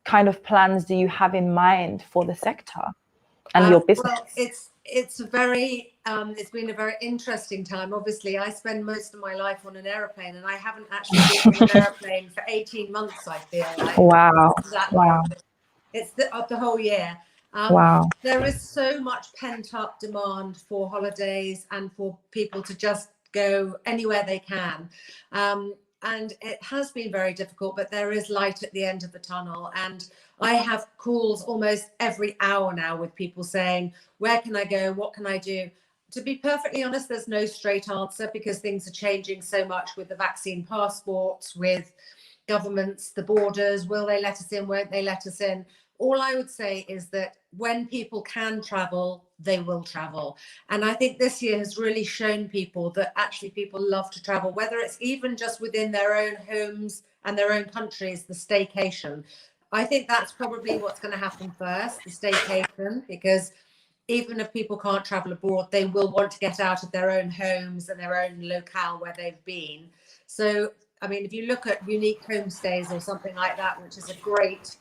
kind of plans do you have in mind for the sector and your business? Well, it's been a very interesting time. Obviously, I spend most of my life on an airplane, and I haven't actually been on an airplane for 18 months, I feel like. Wow. It's the whole year. Wow. There is so much pent-up demand for holidays and for people to just go anywhere they can. And it has been very difficult, but there is light at the end of the tunnel. And I have calls almost every hour now with people saying, where can I go? What can I do? To be perfectly honest, there's no straight answer because things are changing so much with the vaccine passports, with governments, the borders. Will they let us in? Won't they let us in? All I would say is that when people can travel, they will travel. And I think this year has really shown people that actually people love to travel, whether it's even just within their own homes and their own countries, the staycation. I think that's probably what's going to happen first, the staycation, because even if people can't travel abroad, they will want to get out of their own homes and their own locale where they've been. So, I mean, if you look at Unique Homestays or something like that, which is a great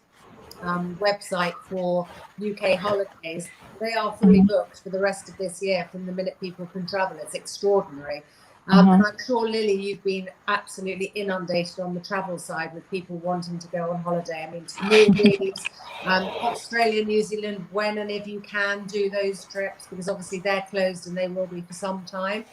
website for UK holidays, they are fully booked for the rest of this year from the minute people can travel. It's extraordinary. And I'm sure, Lily, you've been absolutely inundated on the travel side with people wanting to go on holiday. I mean, Maldives, Australia, New Zealand, when and if you can do those trips, because obviously they're closed and they will be for some time.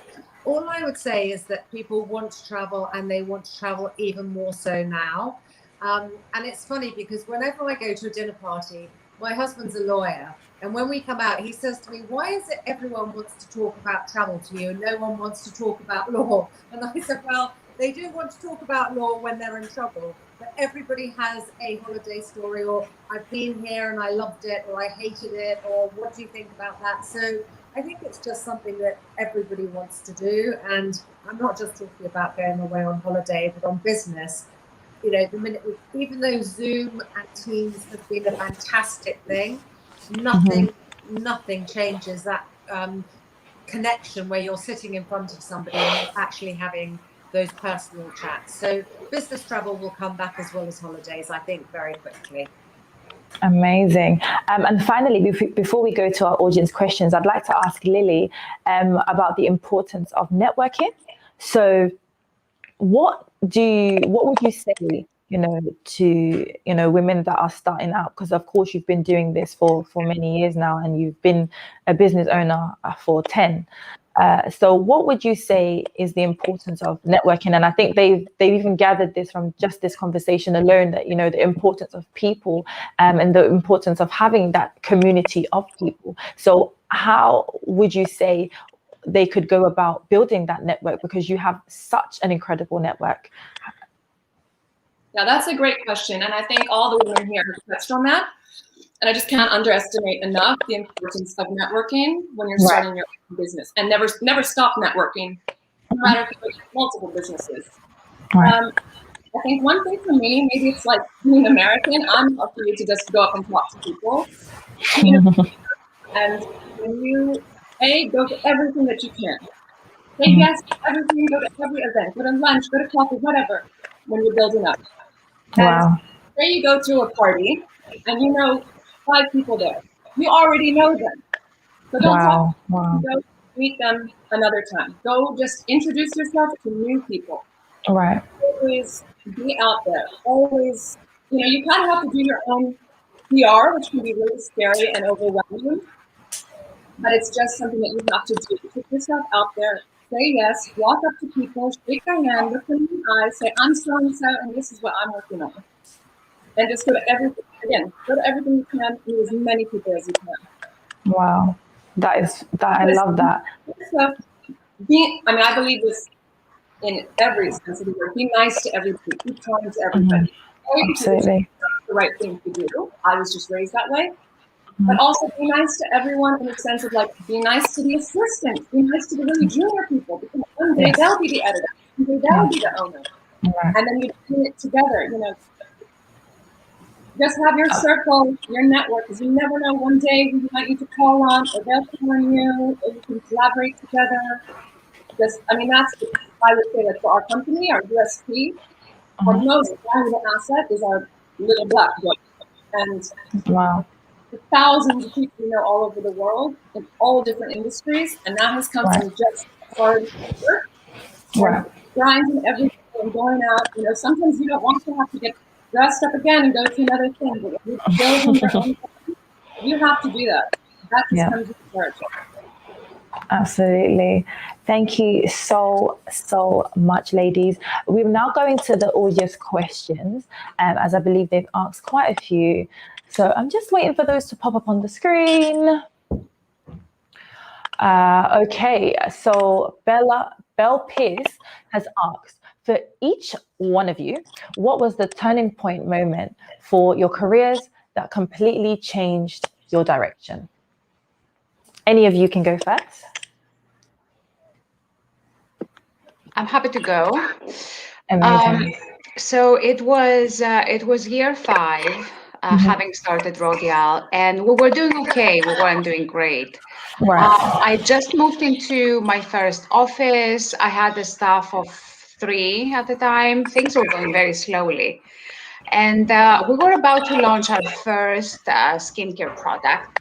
all I would say is that people want to travel, and they want to travel even more so now. And it's funny because whenever I go to a dinner party, my husband's a lawyer, and when we come out, he says to me, why is it everyone wants to talk about travel to you and no one wants to talk about law? And I said, well, they do want to talk about law when they're in trouble, but everybody has a holiday story, or I've been here and I loved it, or I hated it, or what do you think about that? So I think it's just something that everybody wants to do. And I'm not just talking about going away on holiday, but on business. You know, the minute, even though Zoom and Teams have been a fantastic thing, nothing changes that connection where you're sitting in front of somebody and you're actually having those personal chats. So business travel will come back as well as holidays, I think, very quickly. Amazing. And finally, before we go to our audience questions, I'd like to ask Lily about the importance of networking. So what would you say, to, women that are starting out? Because of course you've been doing this for many years now, and you've been a business owner for 10. So what would you say is the importance of networking? And I think they've even gathered this from just this conversation alone, that, the importance of people and the importance of having that community of people. So how would you say they could go about building that network, because you have such an incredible network? Yeah, that's a great question. And I think all the women here have touched on that. And I just can't underestimate enough the importance of networking when you're starting your own business, and never stop networking, no matter if you have multiple businesses. I think one thing for me, maybe it's like being American, I'm afraid to just go up and talk to people. And when you, go to everything that you can. Say yes to everything, go to every event, go to lunch, go to coffee, whatever, when you're building up. And say you go to a party and 5 people there. You already know them. So don't talk. Go meet them another time. Go just introduce yourself to new people. Right. Always be out there. Always, you kind of have to do your own PR, which can be really scary and overwhelming. But it's just something that you have to do. Put yourself out there. Say yes. Walk up to people. Shake their hand. Look them in the eyes. Say, I'm so-and-so, and this is what I'm working on. And just go to everything. Again, go to everything you can, meet as many people as you can. Wow. I love that. So, I believe this in every sense of the word. Be nice to everybody. Be kind to everybody. Absolutely. That's the right thing to do. I was just raised that way. But also be nice to everyone in the sense of be nice to the assistants. Be nice to the really junior people, because one day they'll be the editor. One day they'll be the owner. And then you do it together, Just have your circle, your network, because you never know, one day who you might need to call on, or they'll call on you, or you can collaborate together. That's I would say, for our company, our USP, our most valuable asset is our little black book. And the thousands of people all over the world in all different industries, and that has come from just hard work, grinding every day and going out. Sometimes you don't want to have to get dressed up again and go to another thing, but if you're building your own thing, you have to do that. That just comes with courage. Absolutely. Thank you so much, ladies. We're now going to the audience questions, as I believe they've asked quite a few. So I'm just waiting for those to pop up on the screen. Okay, so Belle Pierce has asked, for each one of you, what was the turning point moment for your careers that completely changed your direction? Any of you can go first. I'm happy to go. Amazing. So it was year 5, having started Rodial, and we were doing okay. We weren't doing great. I just moved into my first office. I had a staff of 3 at the time. Things were going very slowly. And we were about to launch our first skincare product.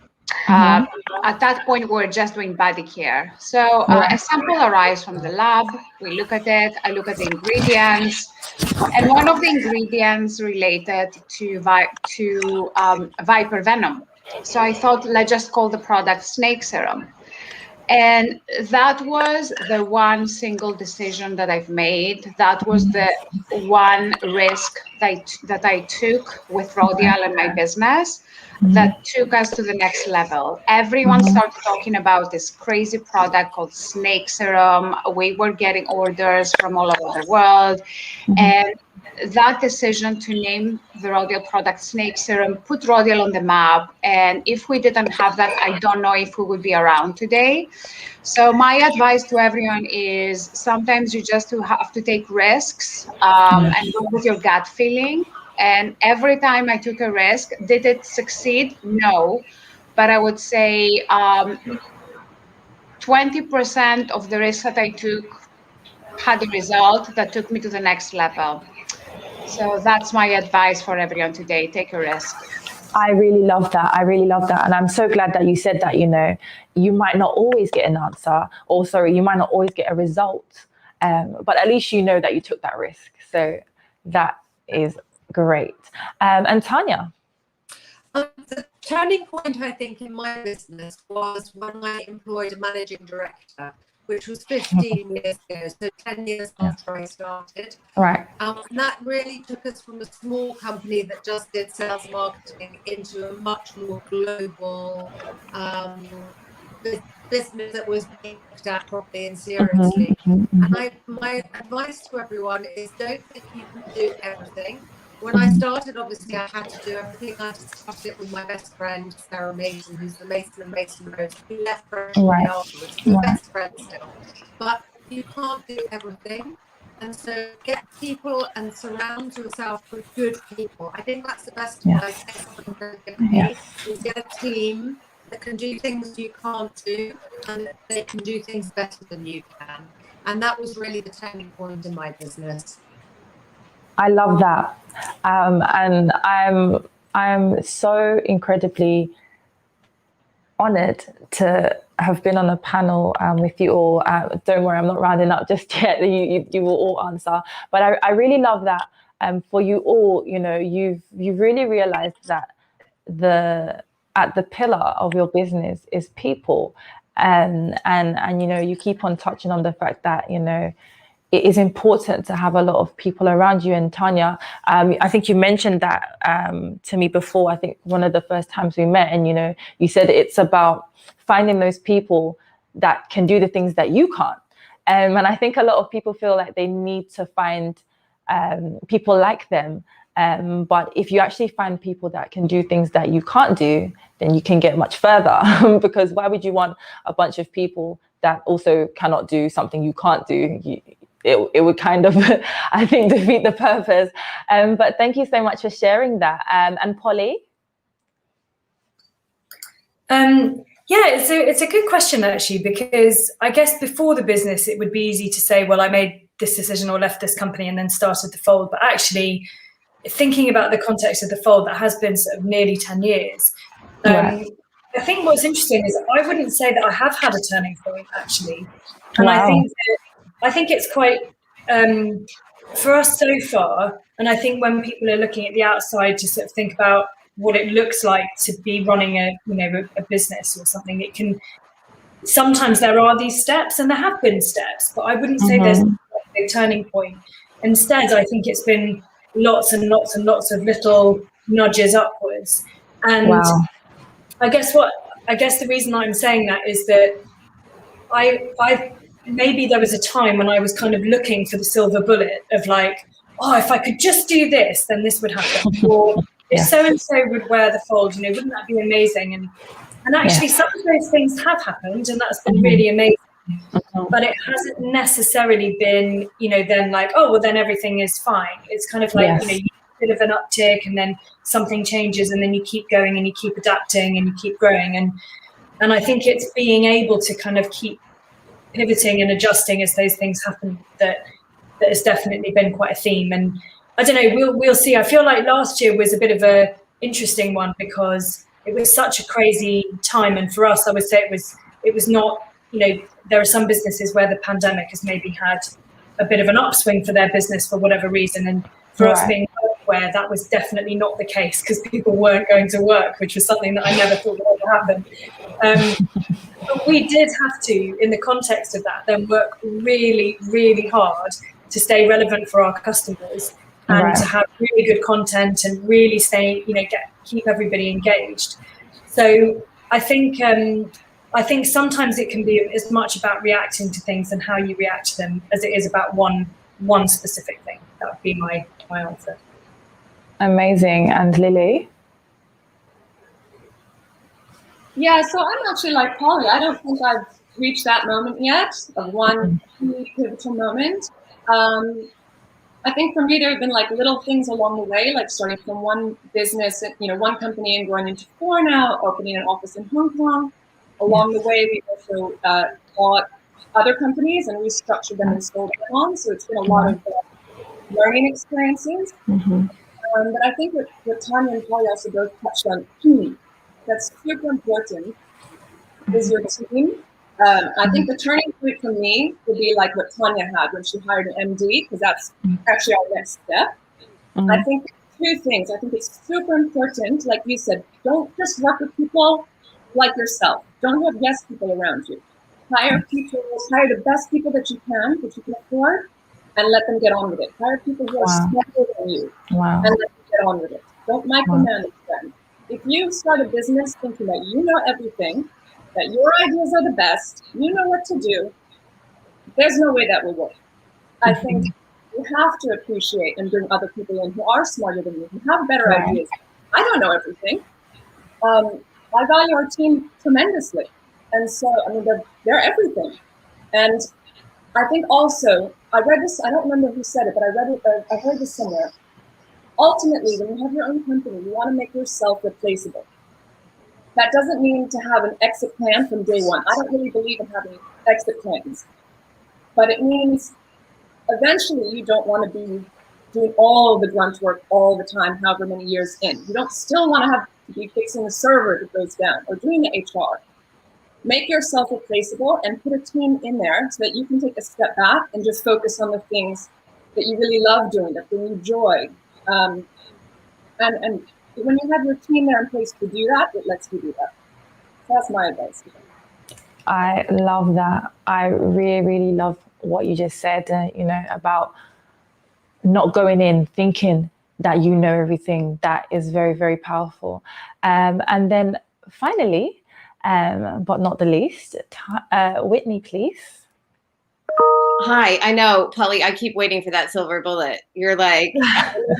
At that point, we were just doing body care. So a sample arrives from the lab. We look at it. I look at the ingredients. And one of the ingredients related to viper venom. So I thought, let's just call the product snake serum. And that was the one single decision that I've made. That was the one risk that I took with Rodial and my business that took us to the next level. Everyone started talking about this crazy product called snake serum. We were getting orders from all over the world. And that decision to name the Rodial product snake serum put Rodial on the map. And if we didn't have that, I don't know if we would be around today. So my advice to everyone is sometimes you just have to take risks and go with your gut feeling. And every time I took a risk, did it succeed? No. But I would say 20% of the risks that I took had a result that took me to the next level. So that's my advice for everyone today. Take a risk. I really love that. And I'm so glad that you said that, you might not always get an answer, or you might not always get a result, but at least you know that you took that risk. So that is great. And Tanya? The turning point, I think, in my business was when I employed a managing director, which was 15 years ago, so 10 years after I started. Right. And that really took us from a small company that just did sales marketing into a much more global business that was being looked at properly and seriously. And my advice to everyone is don't think you can do everything. When I started, obviously, I had to do everything. I just started it with my best friend, Sarah Mason, who's the Mason and Mason Rose, who left very shortly afterwards. We're best friends still. But you can't do everything. And so get people and surround yourself with good people. I think that's the best advice anyone can give me, is get a team that can do things you can't do, and they can do things better than you can. And that was really the turning point in my business. I love that. And I'm so incredibly honored to have been on a panel with you all. Don't worry, I'm not rounding up just yet. You will all answer. But I really love that for you all, you've really realized that at the pillar of your business is people. And you keep on touching on the fact that, it is important to have a lot of people around you. And Tanya, I think you mentioned that to me before, I think one of the first times we met, and, you said it's about finding those people that can do the things that you can't. And I think a lot of people feel like they need to find people like them. But if you actually find people that can do things that you can't do, then you can get much further. Because why would you want a bunch of people that also cannot do something you can't do? It would kind of, I think, defeat the purpose. But thank you so much for sharing that. And Polly? It's a good question, actually, because I guess before the business, it would be easy to say, well, I made this decision or left this company and then started the Fold. But actually, thinking about the context of the Fold, that has been sort of nearly 10 years. I think what's interesting is I wouldn't say that I have had a turning point, actually. And I think it's quite, for us so far, and I think when people are looking at the outside to sort of think about what it looks like to be running a business or something, it can, sometimes there are these steps, and there have been steps, but I wouldn't say there's a turning point. Instead, I think it's been lots and lots and lots of little nudges upwards. And I guess the reason I'm saying that is that I maybe there was a time when I was kind of looking for the silver bullet of like, oh, if I could just do this, then this would happen. Or if so-and-so would wear the Fold, wouldn't that be amazing? And actually some of those things have happened, and that's been really amazing. But it hasn't necessarily been, then like, oh, well, then everything is fine. It's kind of like, you bit of an uptick, and then something changes, and then you keep going and you keep adapting and you keep growing. And I think it's being able to kind of keep pivoting and adjusting as those things happen that has definitely been quite a theme. And I don't know, we'll see. I feel like last year was a bit of a interesting one because it was such a crazy time, and for us, I would say it was not, there are some businesses where the pandemic has maybe had a bit of an upswing for their business for whatever reason, and for us being workwear, that was definitely not the case because people weren't going to work, which was something that I never thought would ever happen. But we did have to, in the context of that, then work really, really hard to stay relevant for our customers and to have really good content and really stay, keep everybody engaged. So I think sometimes it can be as much about reacting to things and how you react to them as it is about one specific thing. That would be my answer. Amazing. And Lily? Yeah, so I'm actually like Polly. I don't think I've reached that moment yet of one key pivotal moment. I think for me, there have been like little things along the way, like starting from one business, one company and growing into 4 now, opening an office in Hong Kong. Along the way, we also bought other companies and restructured them and sold them on. So it's been a lot of learning experiences. But I think what Tanya and Polly also both touched on, that's super important, is your team. I think the turning point for me would be like what Tanya had when she hired an MD, because that's actually our next step. I think 2 things. I think it's super important, like you said, don't just work with people like yourself. Don't have yes people around you. Hire the best people that you can afford, and let them get on with it. Hire people who are smarter than you, and let them get on with it. Don't micromanage them. If you start a business thinking that you know everything, that your ideas are the best, you know what to do, there's no way that will work. I think you have to appreciate and bring other people in who are smarter than you, who have better ideas. I don't know everything. I value our team tremendously. And so, they're everything. And I think also, I read this, I don't remember who said it, but I heard this somewhere. Ultimately, when you have your own company, you want to make yourself replaceable. That doesn't mean to have an exit plan from day one. I don't really believe in having exit plans. But it means eventually you don't want to be doing all the grunt work all the time, however many years in. You don't still want to have to be fixing the server that goes down or doing the HR. Make yourself replaceable and put a team in there so that you can take a step back and just focus on the things that you really love doing, that bring you joy. And when you have your team there in place to do that, it lets you do that. So that's my advice. I love that. I really, really love what you just said, about not going in thinking that you know everything. That is very, very powerful. And then finally, but not the least, Whitney, please. Hi, I know, Polly, I keep waiting for that silver bullet. You're like,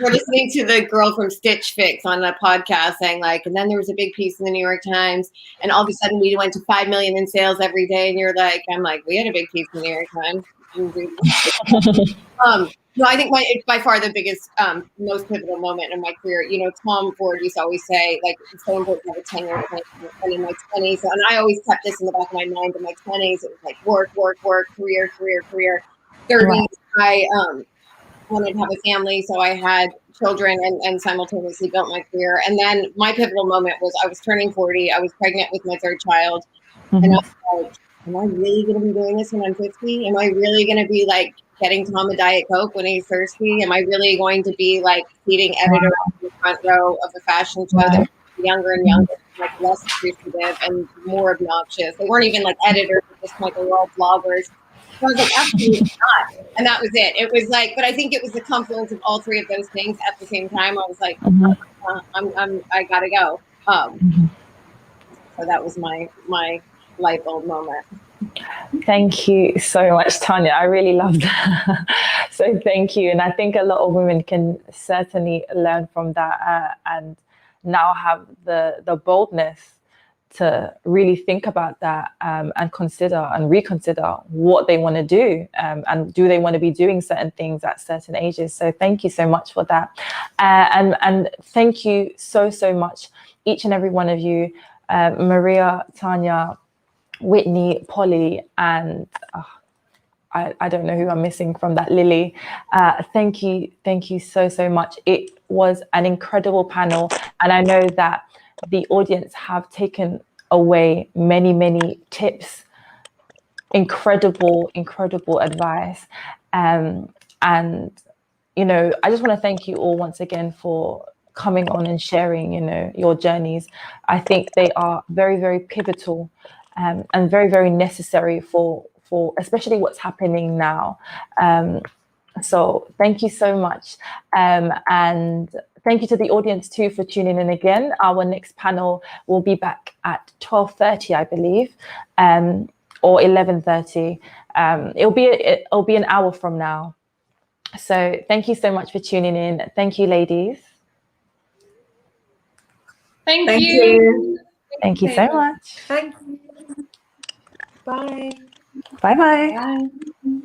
we're listening to the girl from Stitch Fix on the podcast saying like, and then there was a big piece in the New York Times and all of a sudden we went to 5 million in sales every day. And you're like, I'm like, we had a big piece in the New York Times. No, I think it's by far the biggest, most pivotal moment in my career. Tom Ford used to always say, like, it's so important to have a 10-year plan in my 20s. And I always kept this in the back of my mind in my 20s. It was like work, career. 30s, I wanted to have a family, so I had children and simultaneously built my career. And then my pivotal moment was I was turning 40. I was pregnant with my 3rd child. And I was like, am I really going to be doing this when I'm 50? Am I really going to be like getting Tom a Diet Coke when he's thirsty? Am I really going to be like feeding editor on the front row of a fashion show that was younger and younger, like less appreciative and more obnoxious? They weren't even like editors at this point, they were all bloggers. So I was like, absolutely not. And that was it. It was like, but I think it was the confluence of all 3 of those things at the same time. I was like, I gotta go. So that was my light bulb moment. Thank you so much, Tanya. I really love that. So thank you. And I think a lot of women can certainly learn from that and now have the boldness to really think about that and consider and reconsider what they want to do and do they want to be doing certain things at certain ages. So thank you so much for that. And thank you so much, each and every one of you, Maria, Tanya, Whitney, Polly, and I don't know who I'm missing from that, Lily. Thank you so much. It was an incredible panel, and I know that the audience have taken away many tips, incredible advice, and I just want to thank you all once again for coming on and sharing your journeys. I think they are very pivotal and very, very necessary for especially what's happening now. So thank you so much. And thank you to the audience too for tuning in again. Our next panel will be back at 12:30, I believe, or 11:30. It'll be an hour from now. So thank you so much for tuning in. Thank you, ladies. Thank you. Thank you so much. Thank you. Bye. Bye-bye. Bye.